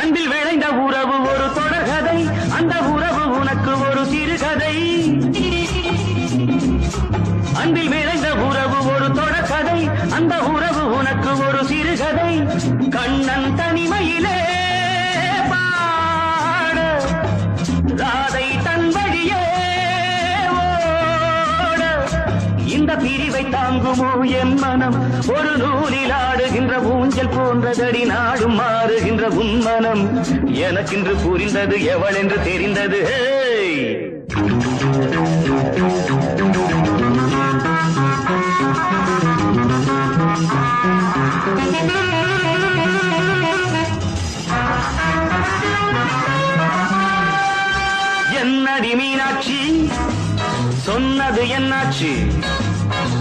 அன்பில் விளைந்த உறவு ஒரு தொடர்கதை, அந்த உறவு உனக்கு ஒரு சிறுகதை. அன்பில் விளைந்த உறவு ஒரு தொடர்கதை, அந்த உறவு உனக்கு ஒரு சிறுகதை. கண்ணன் தனிமையிலே பாட, ராதை தன் வழியே ஓட. இந்த பிரிவை தாங்குமோ என் மனம்? ஒரு நூலில் ஆடுகின்ற ஊஞ்சல் போன்றதடி, நாடும் மாறுகின்ற உன் மனம். எனக்கென்று புரிந்தது எவள் என்று தெரிந்தது. என்னடி மீனாட்சி சொன்னது என்னாச்சு?